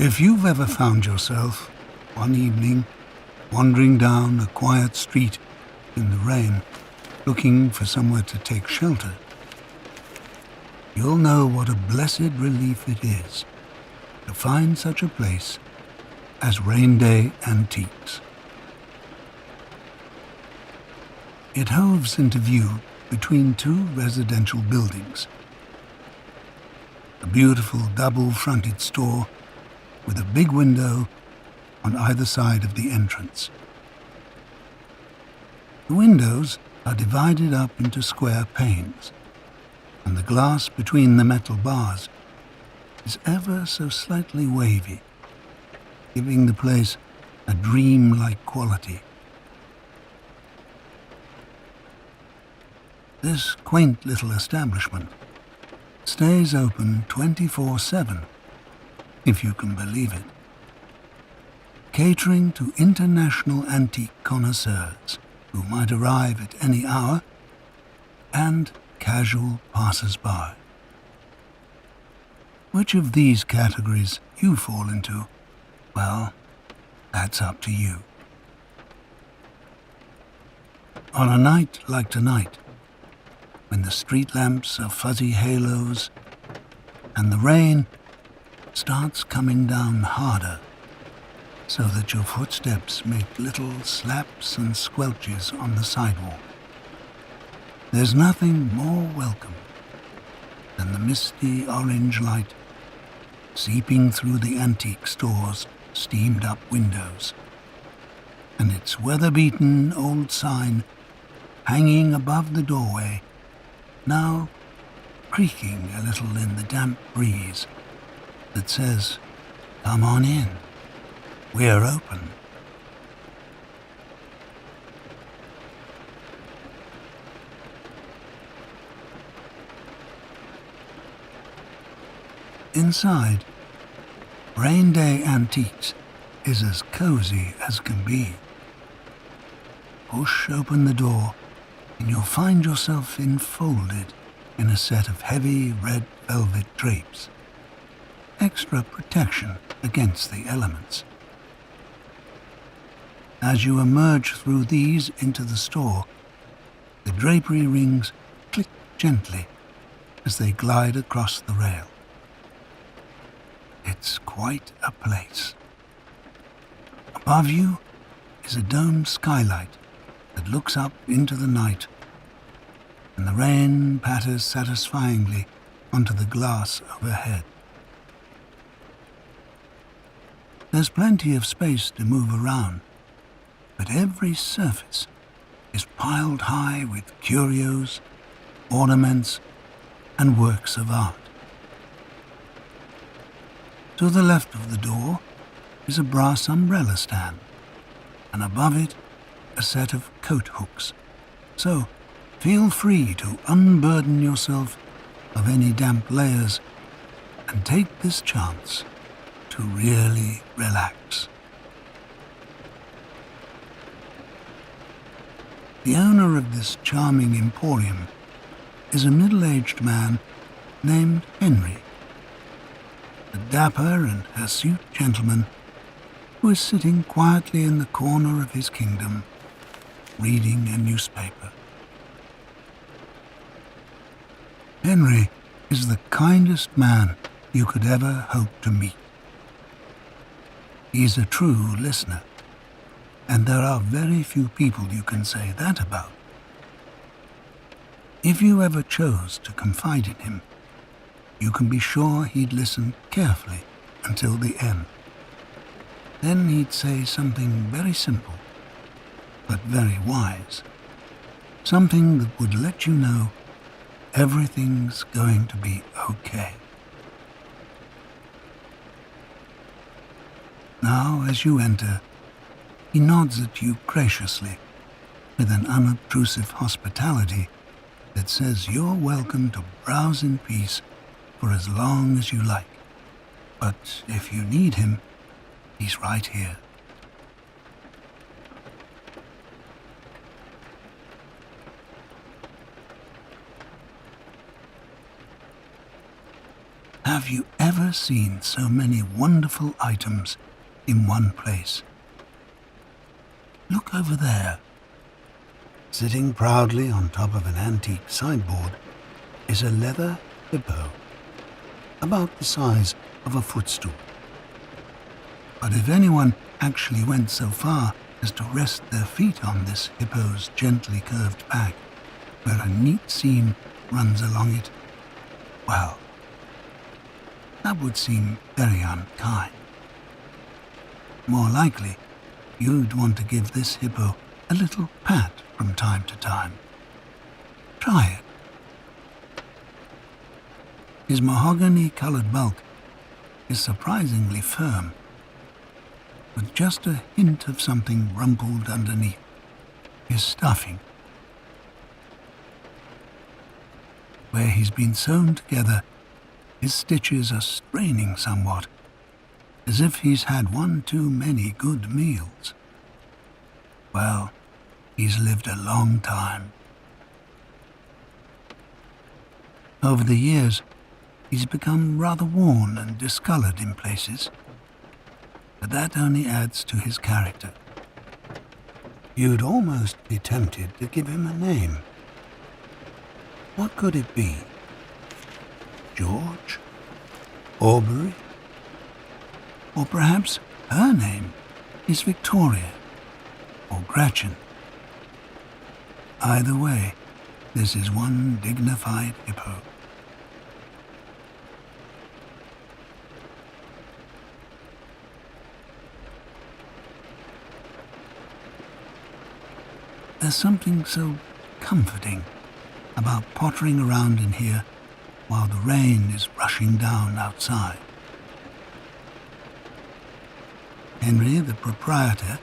If you've ever found yourself, one evening, wandering down a quiet street in the rain, looking for somewhere to take shelter, you'll know what a blessed relief it is to find such a place as Rainday Antiques. It hoves into view between two residential buildings. A beautiful double-fronted store with a big window on either side of the entrance. The windows are divided up into square panes, and the glass between the metal bars is ever so slightly wavy, giving the place a dream-like quality. This quaint little establishment stays open 24/7, if you can believe it, catering to international antique connoisseurs who might arrive at any hour and casual passers-by. Which of these categories you fall into, well, that's up to you. On a night like tonight, when the street lamps are fuzzy halos and the rain starts coming down harder so that your footsteps make little slaps and squelches on the sidewalk, there's nothing more welcome than the misty orange light seeping through the antique store's steamed-up windows, and its weather-beaten old sign hanging above the doorway, now creaking a little in the damp breeze, that says, "Come on in, we're open." Inside, Rainday Antiques is as cozy as can be. Push open the door and you'll find yourself enfolded in a set of heavy red velvet drapes, extra protection against the elements. As you emerge through these into the store, the drapery rings click gently as they glide across the rail. It's quite a place. Above you is a domed skylight that looks up into the night, and the rain patters satisfyingly onto the glass overhead. There's plenty of space to move around, but every surface is piled high with curios, ornaments, and works of art. To the left of the door is a brass umbrella stand, and above it a set of coat hooks. So feel free to unburden yourself of any damp layers and take this chance to really relax. The owner of this charming emporium is a middle-aged man named Henry, a dapper and hirsute gentleman who is sitting quietly in the corner of his kingdom, reading a newspaper. Henry is the kindest man you could ever hope to meet. He's a true listener, and there are very few people you can say that about. If you ever chose to confide in him, you can be sure he'd listen carefully until the end. Then he'd say something very simple, but very wise. Something that would let you know everything's going to be okay. Now, as you enter, he nods at you graciously with an unobtrusive hospitality that says you're welcome to browse in peace for as long as you like. But if you need him, he's right here. Have you ever seen so many wonderful items in one place? Look over there. Sitting proudly on top of an antique sideboard is a leather hippo, about the size of a footstool. But if anyone actually went so far as to rest their feet on this hippo's gently curved back, where a neat seam runs along it, well, that would seem very unkind. More likely, you'd want to give this hippo a little pat from time to time. Try it. His mahogany-colored bulk is surprisingly firm, with just a hint of something rumpled underneath. His stuffing. Where he's been sewn together, his stitches are straining somewhat, as if he's had one too many good meals. Well, he's lived a long time. Over the years, he's become rather worn and discolored in places, but that only adds to his character. You'd almost be tempted to give him a name. What could it be? George? Aubrey? Or perhaps her name is Victoria or Gretchen. Either way, this is one dignified hippo. There's something so comforting about pottering around in here while the rain is rushing down outside. Henry, the proprietor,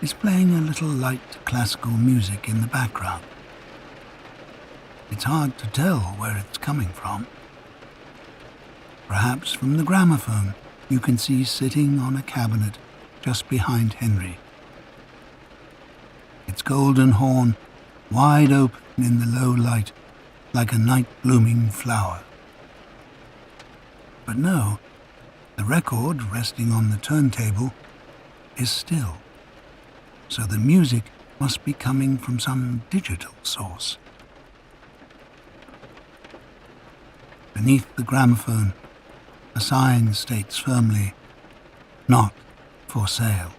is playing a little light classical music in the background. It's hard to tell where it's coming from. Perhaps from the gramophone you can see sitting on a cabinet just behind Henry. Its golden horn wide open in the low light like a night-blooming flower. But no, the record resting on the turntable is still, so the music must be coming from some digital source. Beneath the gramophone, a sign states firmly, "Not for sale."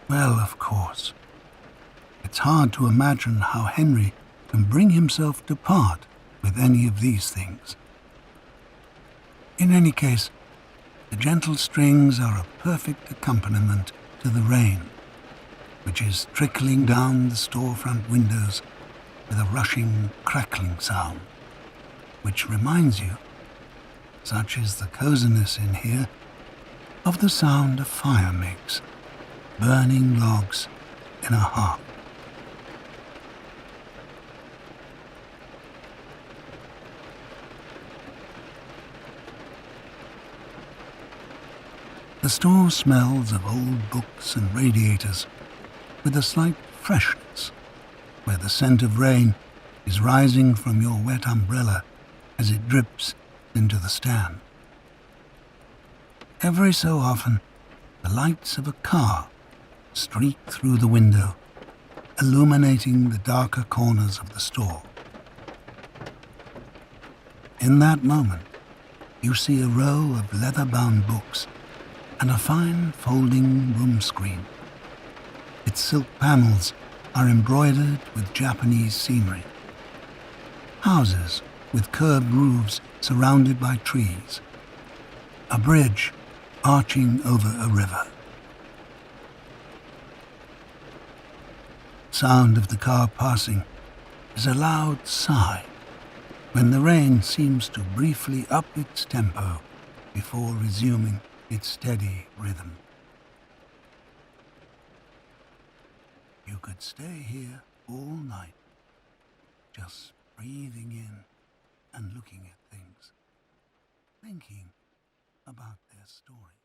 Well, of course, it's hard to imagine how Henry can bring himself to part with any of these things. In any case, the gentle strings are a perfect accompaniment to the rain, which is trickling down the storefront windows with a rushing, crackling sound, which reminds you, such is the coziness in here, of the sound a fire makes, burning logs in a hearth. The store smells of old books and radiators with a slight freshness, where the scent of rain is rising from your wet umbrella as it drips into the stand. Every so often, the lights of a car streak through the window, illuminating the darker corners of the store. In that moment, you see a row of leather-bound books and a fine folding room screen. Its silk panels are embroidered with Japanese scenery. Houses with curved roofs surrounded by trees. A bridge arching over a river. Sound of the car passing is a loud sigh when the rain seems to briefly up its tempo before resuming its steady rhythm. You could stay here all night, just breathing in and looking at things, thinking about their story.